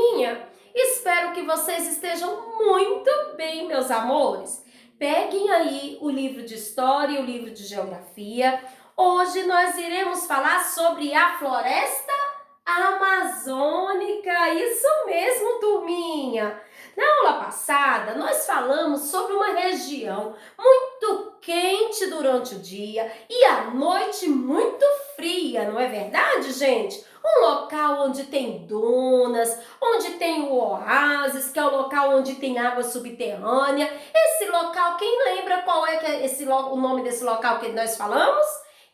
galerinha? Espero que vocês estejam muito bem, meus amores. Peguem aí o livro de História e o livro de Geografia. Hoje nós iremos falar sobre a floresta amazônica. Isso mesmo, turminha. Na aula passada, nós falamos sobre uma região muito quente durante o dia e à noite muito fria, não é verdade, gente? Um local onde tem dunas, onde tem o oásis, que é o local onde tem água subterrânea. Esse local, quem lembra qual é o nome desse local que nós falamos?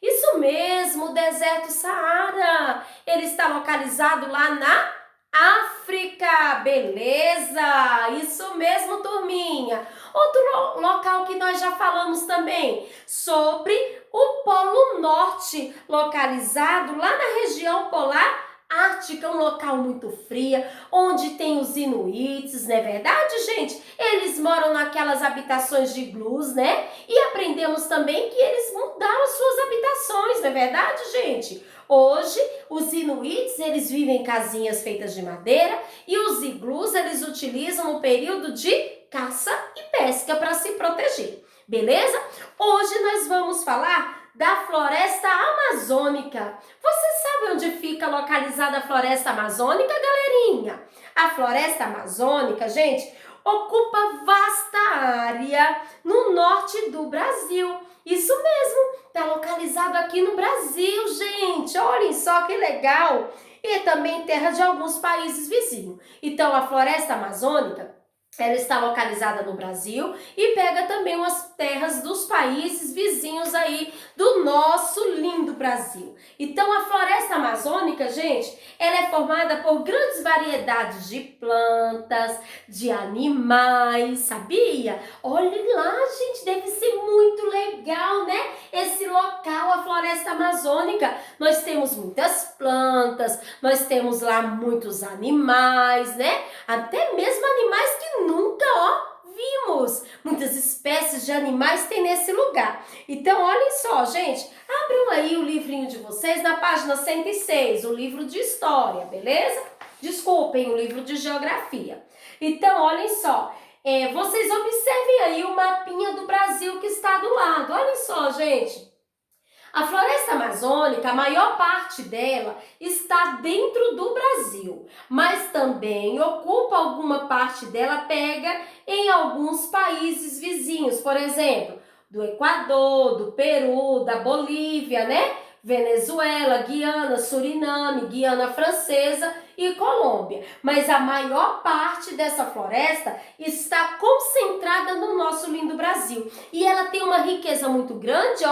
Isso mesmo, o deserto Saara. Ele está localizado lá na África, beleza? Isso mesmo, turminha. Outro local que nós já falamos também sobre o Polo Norte, localizado lá na região polar ártica, um local muito frio, onde tem os inuites, não é verdade, gente? Eles moram naquelas habitações de iglus, né? E aprendemos também que eles mudaram suas habitações, não é verdade, gente? Hoje, os inuites, eles vivem em casinhas feitas de madeira e os iglus, eles utilizam o período de caça e pesca para se proteger, beleza? Hoje nós vamos falar da floresta amazônica. Você sabe onde fica localizada a floresta amazônica, galerinha? A floresta amazônica, gente, ocupa vasta área no norte do Brasil. Isso mesmo, está localizado aqui no Brasil, gente. Olhem só que legal. E também terra de alguns países vizinhos. Então, a floresta amazônica, ela está localizada no Brasil e pega também umas terras dos países vizinhos aí do nosso lindo Brasil. Então, a floresta amazônica, gente, ela é formada por grandes variedades de plantas, de animais, sabia? Olhem lá, gente, deve ser muito legal, né? Esse local, a floresta amazônica. Nós temos muitas plantas, nós temos lá muitos animais, né? Até mesmo animais que nunca, vimos. Muitas espécies de animais tem nesse lugar. Então, olhem só, gente. Abram aí o livrinho de vocês na página 106, o livro de História, beleza? Desculpem, o livro de Geografia. Então, olhem só. Vocês observem aí o mapinha do Brasil que está do lado. Olhem só, gente. A floresta amazônica, a maior parte dela está dentro do Brasil, mas também ocupa alguma parte dela, pega em alguns países vizinhos, por exemplo, do Equador, do Peru, da Bolívia, né? Venezuela, Guiana, Suriname, Guiana Francesa e Colômbia. Mas a maior parte dessa floresta está concentrada no nosso lindo Brasil. E ela tem uma riqueza muito grande,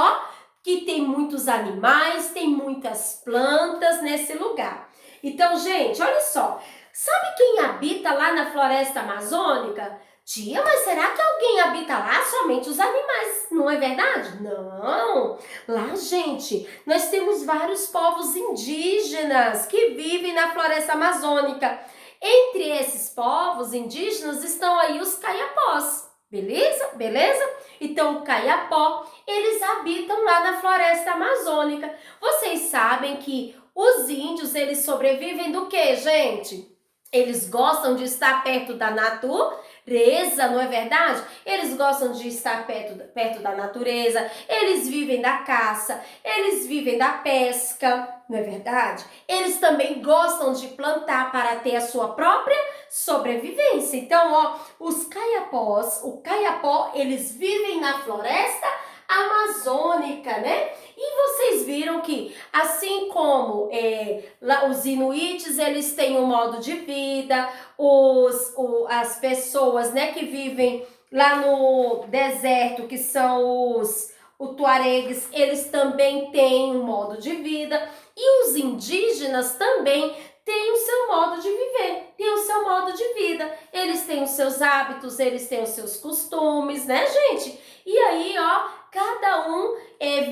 que tem muitos animais, tem muitas plantas nesse lugar. Então, gente, olha só. Sabe quem habita lá na floresta amazônica? Tia, mas será que alguém habita lá? Somente os animais, não é verdade? Não! Lá, gente, nós temos vários povos indígenas que vivem na floresta amazônica. Entre esses povos indígenas estão aí os caiapós. Beleza? Beleza? Então, o caiapó, eles habitam lá na floresta amazônica. Vocês sabem que os índios, eles sobrevivem do quê, gente? Eles gostam de estar perto da natureza, não é verdade? Eles gostam de estar perto da natureza, eles vivem da caça, eles vivem da pesca, não é verdade? Eles também gostam de plantar para ter a sua própria sobrevivência. Então, os caiapós, o caiapó, eles vivem na floresta amazônica, né? E vocês viram que, assim como lá os inuites, eles têm um modo de vida, as pessoas, né, que vivem lá no deserto, que são os tuaregues, eles também têm um modo de vida. E os indígenas também têm o seu modo de viver, têm o seu modo de vida. Eles têm os seus hábitos, eles têm os seus costumes, né, gente? E aí, cada um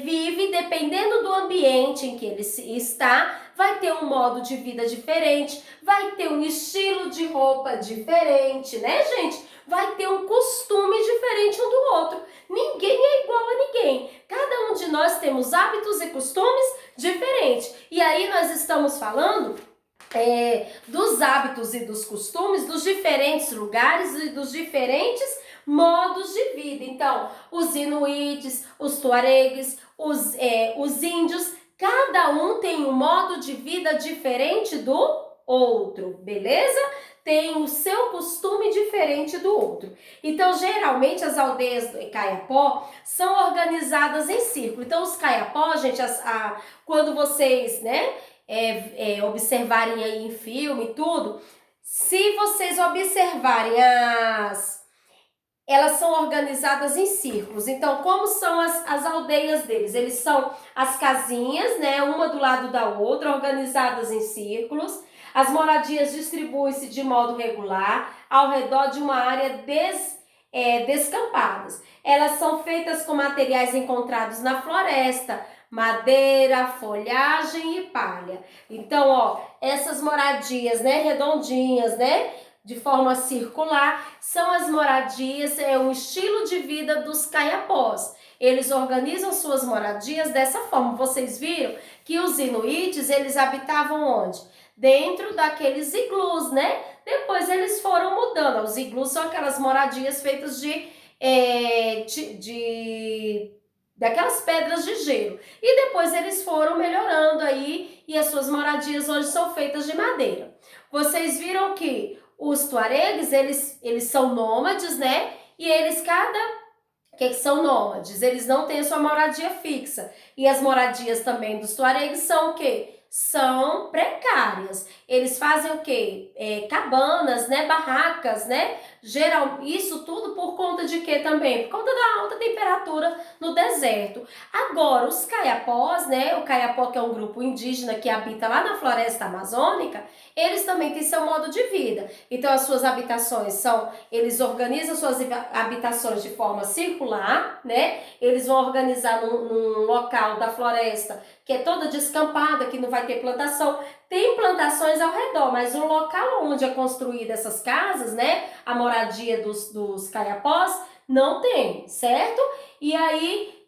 vive dependendo do ambiente em que ele está, vai ter um modo de vida diferente, vai ter um estilo de roupa diferente, né, gente? Vai ter um costume diferente um do outro. Ninguém é igual a ninguém. Cada um de nós temos hábitos e costumes diferentes. E aí nós estamos falando dos hábitos e dos costumes dos diferentes lugares e dos diferentes modos de vida. Então, os inuites, os tuaregues, os índios, cada um tem um modo de vida diferente do outro, beleza? Tem o seu costume diferente do outro. Então, geralmente, as aldeias do Caiapó são organizadas em círculo. Então, os Caiapó, gente, quando vocês, né, observarem aí em filme e tudo, se vocês observarem elas são organizadas em círculos. Então, como são as aldeias deles? Eles são as casinhas, né, uma do lado da outra, organizadas em círculos. As moradias distribuem-se de modo regular ao redor de uma área descampadas. Elas são feitas com materiais encontrados na floresta, madeira, folhagem e palha. Então, ó, essas moradias, né, redondinhas, né, de forma circular, são as moradias, o estilo de vida dos caiapós. Eles organizam suas moradias dessa forma. Vocês viram que os inuites, eles habitavam onde? Dentro daqueles iglus, né? Depois eles foram mudando. Os iglus são aquelas moradias feitas daquelas pedras de gelo. E depois eles foram melhorando aí e as suas moradias hoje são feitas de madeira. Vocês viram que os tuaregues, eles são nômades, né? E eles que são nômades, eles não têm a sua moradia fixa. E as moradias também dos tuaregues são o quê? São precárias. Eles fazem o quê? Cabanas, né? Barracas, né? Isso tudo por conta de quê também? Por conta da alta temperatura no deserto. Agora, os caiapós, né? O caiapó, que é um grupo indígena que habita lá na floresta amazônica, eles também têm seu modo de vida. Então, as suas habitações eles organizam suas habitações de forma circular, né? Eles vão organizar num local da floresta que é toda descampada, que não vai ter plantação. Tem plantações ao redor, mas o local onde é construída essas casas, né, a moradia dos caiapós, não tem, certo? E aí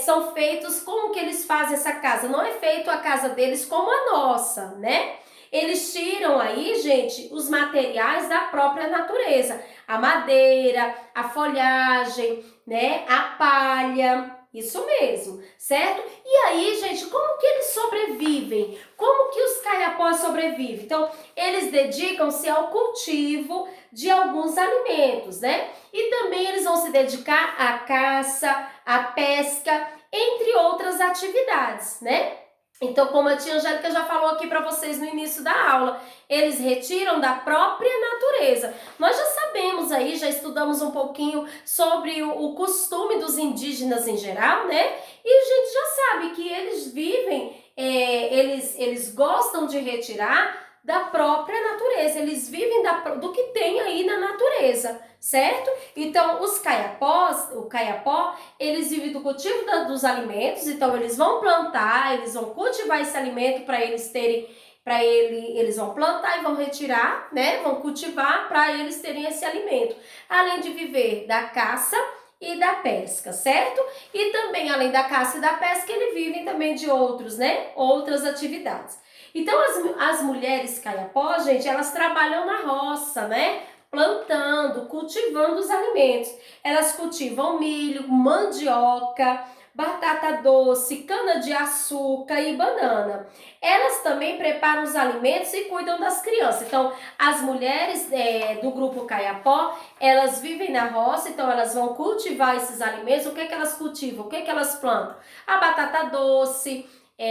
são feitos, como que eles fazem essa casa? Não é feito a casa deles como a nossa, né? Eles tiram aí, gente, os materiais da própria natureza. A madeira, a folhagem, né, a palha, isso mesmo, certo? E aí, gente, como que eles sobrevivem? Como que os caiapós sobrevivem? Então, eles dedicam-se ao cultivo de alguns alimentos, né? E também eles vão se dedicar à caça, à pesca, entre outras atividades, né? Então, como a tia Angélica já falou aqui para vocês no início da aula, eles retiram da própria natureza. Nós já sabemos aí, já estudamos um pouquinho sobre o costume dos indígenas em geral, né? E a gente já sabe que eles vivem, eles gostam de retirar da própria natureza, eles vivem do que tem aí na natureza, certo? Então, o caiapó, eles vivem do cultivo dos alimentos, então eles vão plantar, eles vão cultivar esse alimento para eles eles vão plantar e vão retirar, né? Vão cultivar para eles terem esse alimento, além de viver da caça e da pesca, certo? E também, além da caça e da pesca, eles vivem também de outras atividades. Então, as mulheres caiapó, gente, elas trabalham na roça, né? Plantando, cultivando os alimentos. Elas cultivam milho, mandioca, batata doce, cana-de-açúcar e banana. Elas também preparam os alimentos e cuidam das crianças. Então, as mulheres do grupo Caiapó, elas vivem na roça, então elas vão cultivar esses alimentos. O que que elas cultivam? O que que elas plantam? A batata doce,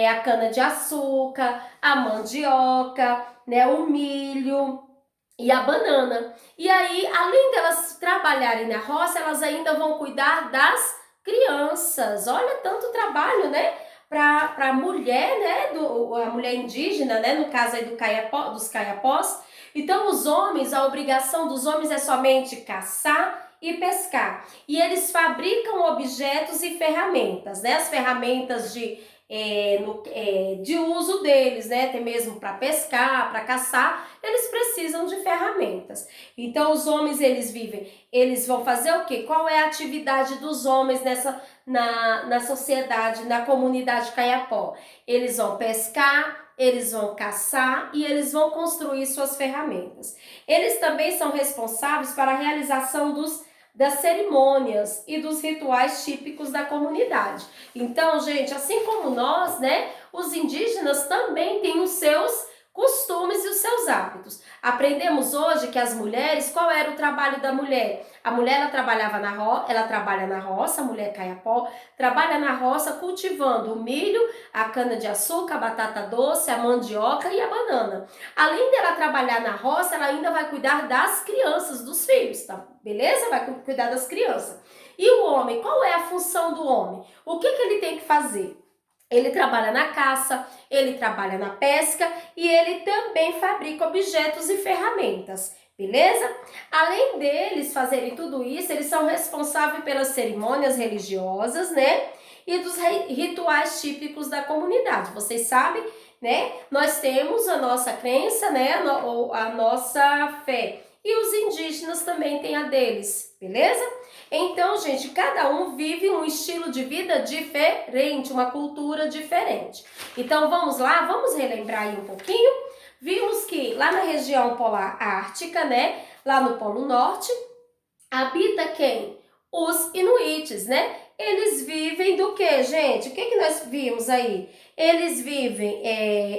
a cana-de-açúcar, a mandioca, né, o milho e a banana. E aí, além delas trabalharem na roça, elas ainda vão cuidar das crianças. Olha tanto trabalho, né? Para a mulher, né? A mulher indígena, né? No caso aí dos caiapós. Então, a obrigação dos homens é somente caçar e pescar. E eles fabricam objetos e ferramentas, né? As ferramentas de uso deles, né? Até mesmo para pescar, para caçar, eles precisam de ferramentas. Então, os homens, eles vão fazer o quê? Qual é a atividade dos homens na sociedade, na comunidade caiapó? Eles vão pescar, eles vão caçar e eles vão construir suas ferramentas. Eles também são responsáveis para a realização das cerimônias e dos rituais típicos da comunidade. Então, gente, assim como nós, né, os indígenas também têm os seus costumes e os seus hábitos. Aprendemos hoje que as mulheres, qual era o trabalho da mulher? A mulher, ela trabalhava ela trabalha na roça, a mulher caiapó, trabalha na roça cultivando o milho, a cana-de-açúcar, a batata doce, a mandioca e a banana. Além dela trabalhar na roça, ela ainda vai cuidar das crianças, dos filhos, tá? Beleza? Vai cuidar das crianças. E o homem, qual é a função do homem? O que ele tem que fazer? Ele trabalha na caça, ele trabalha na pesca e ele também fabrica objetos e ferramentas, beleza? Além deles fazerem tudo isso, eles são responsáveis pelas cerimônias religiosas, né? E dos rituais típicos da comunidade. Vocês sabem, né? Nós temos a nossa crença, né? A nossa fé. E os indígenas também têm a deles, beleza? Então, gente, cada um vive um estilo de vida diferente, uma cultura diferente. Então, vamos lá, vamos relembrar aí um pouquinho. Vimos que lá na região polar ártica, né, lá no Polo Norte, habita quem? Os inuites, né? Eles vivem do que, gente? O que nós vimos aí? Eles vivem,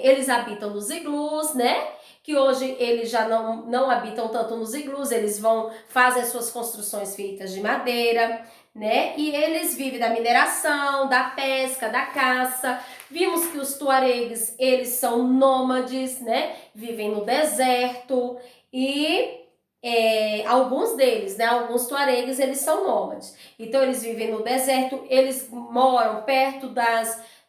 eles habitam nos iglus, né? Que hoje eles já não habitam tanto nos iglus, eles fazem as suas construções feitas de madeira, né? E eles vivem da mineração, da pesca, da caça. Vimos que os tuaregues, eles são nômades, né? Vivem no deserto e alguns deles, né? Alguns tuaregues, eles são nômades. Então, eles vivem no deserto, eles moram perto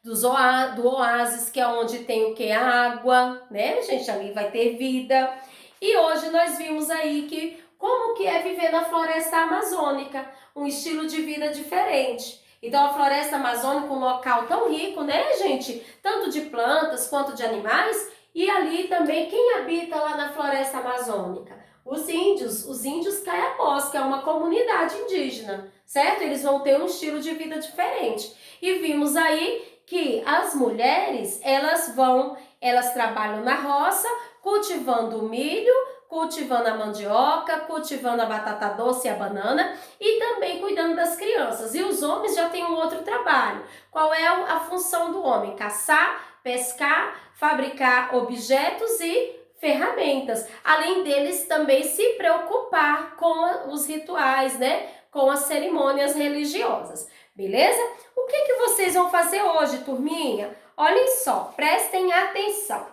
do oásis, que é onde tem o que? A água, né, gente? Ali vai ter vida. E hoje nós vimos aí que como que é viver na floresta amazônica, um estilo de vida diferente. Então, a floresta amazônica é um local tão rico, né, gente? Tanto de plantas quanto de animais. E ali também, quem habita lá na floresta amazônica? Os índios caiapós, que é uma comunidade indígena, certo? Eles vão ter um estilo de vida diferente. E vimos aí que as mulheres, elas trabalham na roça, cultivando o milho, cultivando a mandioca, cultivando a batata doce e a banana e também cuidando das crianças. E os homens já têm um outro trabalho. Qual é a função do homem? Caçar, pescar, fabricar objetos e ferramentas. Além deles também se preocupar com os rituais, né? Com as cerimônias religiosas. Beleza? O que vocês vão fazer hoje, turminha? Olhem só, prestem atenção.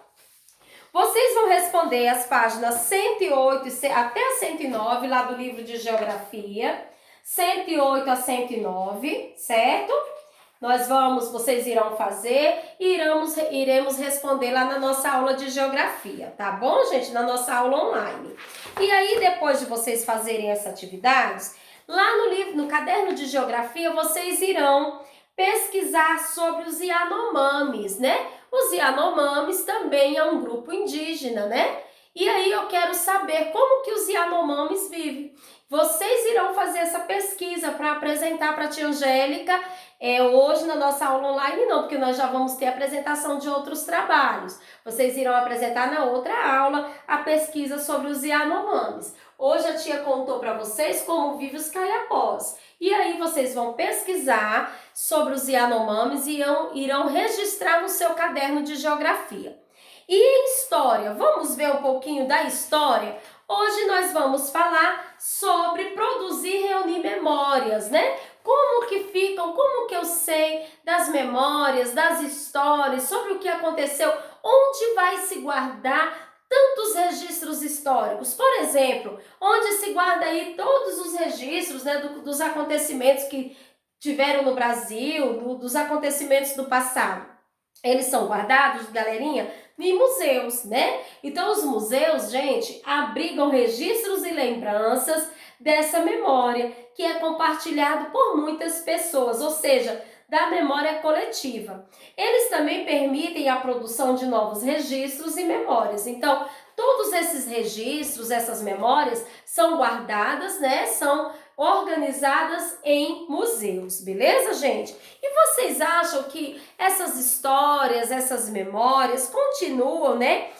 Vocês vão responder as páginas 108 até a 109 lá do livro de Geografia, 108 a 109, certo? Vocês irão fazer e iremos responder lá na nossa aula de Geografia, tá bom, gente? Na nossa aula online. E aí, depois de vocês fazerem essas atividades, lá no caderno de Geografia, vocês irão pesquisar sobre os Yanomamis, né? Os Yanomamis também é um grupo indígena, né? E aí eu quero saber como que os Yanomamis vivem. Vocês irão fazer essa pesquisa para apresentar para a tia Angélica hoje na nossa aula online, não, porque nós já vamos ter apresentação de outros trabalhos. Vocês irão apresentar na outra aula a pesquisa sobre os Yanomamis. Hoje a tia contou para vocês como vivem os caiapós. E aí vocês vão pesquisar sobre os Yanomamis e irão registrar no seu caderno de Geografia. E em História, vamos ver um pouquinho da história? Hoje nós vamos falar sobre produzir e reunir memórias, né? Como que eu sei das memórias, das histórias, sobre o que aconteceu, onde vai se guardar tantos registros históricos. Por exemplo, onde se guarda aí todos os registros, né, dos acontecimentos que tiveram no Brasil, dos acontecimentos do passado. Eles são guardados, galerinha, em museus, né? Então, os museus, gente, abrigam registros e lembranças dessa memória que é compartilhado por muitas pessoas, ou seja, da memória coletiva. Eles também permitem a produção de novos registros e memórias. Então, todos esses registros, essas memórias, são guardadas, né? São organizadas em museus, beleza, gente? E vocês acham que essas histórias, essas memórias continuam, né?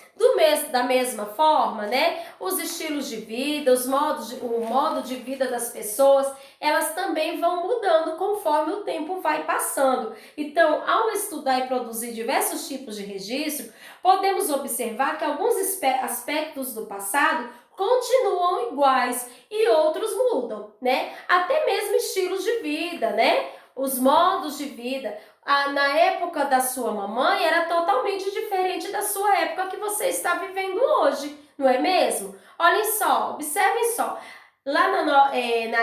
Da mesma forma, né? Os estilos de vida, o modo de vida das pessoas, elas também vão mudando conforme o tempo vai passando. Então, ao estudar e produzir diversos tipos de registro, podemos observar que alguns aspectos do passado continuam iguais e outros mudam, né? Até mesmo estilos de vida, né? Os modos de vida. Na época da sua mamãe era totalmente diferente da sua época que você está vivendo hoje, não é mesmo? Olhem só, observem só. Lá na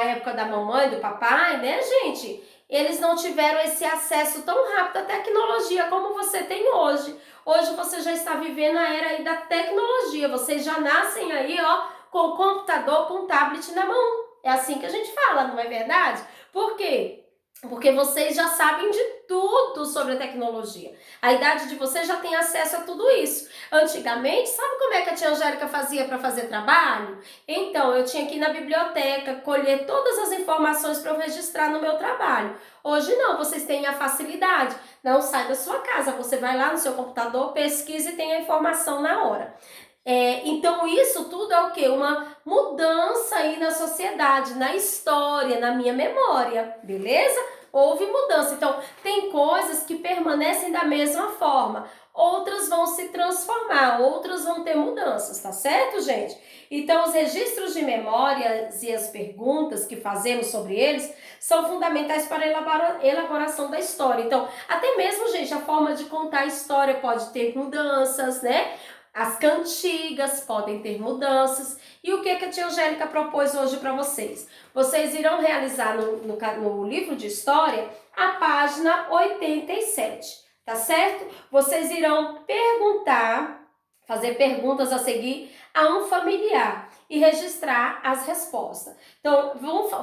época da mamãe, do papai, né, gente? Eles não tiveram esse acesso tão rápido à tecnologia como você tem hoje. Hoje você já está vivendo a era aí da tecnologia. Vocês já nascem aí, ó, com o computador, com o tablet na mão. É assim que a gente fala, não é verdade? Por quê? Porque vocês já sabem de tudo sobre a tecnologia. A idade de vocês já tem acesso a tudo isso. Antigamente, sabe como é que a tia Angélica fazia para fazer trabalho? Então, eu tinha que ir na biblioteca, colher todas as informações para eu registrar no meu trabalho. Hoje não, vocês têm a facilidade. Não sai da sua casa, você vai lá no seu computador, pesquisa e tem a informação na hora. Então isso tudo é o quê? Uma mudança aí na sociedade, na história, na minha memória, beleza? Houve mudança. Então, tem coisas que permanecem da mesma forma, outras vão se transformar, outras vão ter mudanças, tá certo, gente? Então, os registros de memórias e as perguntas que fazemos sobre eles são fundamentais para a elaboração da história. Então, até mesmo, gente, a forma de contar a história pode ter mudanças, né? As cantigas podem ter mudanças. E o que a tia Angélica propôs hoje para vocês? Vocês irão realizar no livro de história a página 87, tá certo? Vocês irão fazer perguntas a seguir a um familiar e registrar as respostas. Então,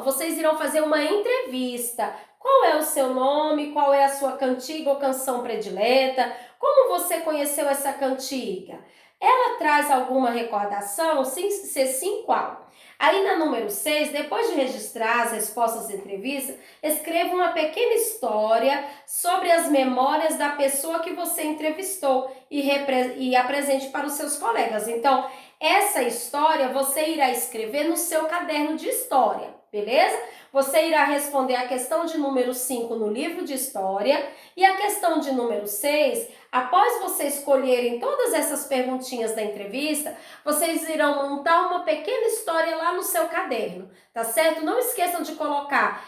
vocês irão fazer uma entrevista. Qual é o seu nome? Qual é a sua cantiga ou canção predileta? Como você conheceu essa cantiga? Ela traz alguma recordação? Se sim, qual? Aí na número 6, depois de registrar as respostas da entrevista, escreva uma pequena história sobre as memórias da pessoa que você entrevistou e apresente para os seus colegas. Então, essa história você irá escrever no seu caderno de história, beleza? Você irá responder a questão de número 5 no livro de história e a questão de número 6, após vocês escolherem todas essas perguntinhas da entrevista, vocês irão montar uma pequena história lá no seu caderno, tá certo? Não esqueçam de colocar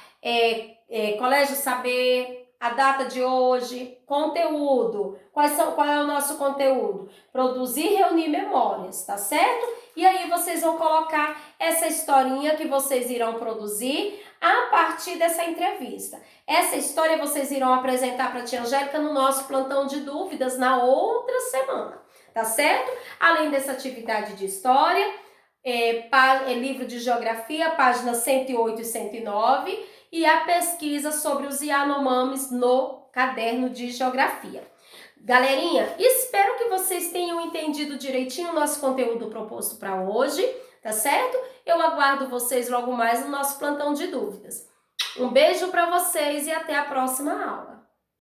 Colégio Saber, a data de hoje, conteúdo. Qual é o nosso conteúdo? Produzir e reunir memórias, tá certo? E aí vocês vão colocar essa historinha que vocês irão produzir a partir dessa entrevista. Essa história vocês irão apresentar para a tia Angélica no nosso plantão de dúvidas na outra semana, tá certo? Além dessa atividade de história, livro de geografia, páginas 108 e 109, e a pesquisa sobre os Yanomamis no caderno de geografia. Galerinha, espero que vocês tenham entendido direitinho o nosso conteúdo proposto para hoje, tá certo? Eu aguardo vocês logo mais no nosso plantão de dúvidas. Um beijo para vocês e até a próxima aula.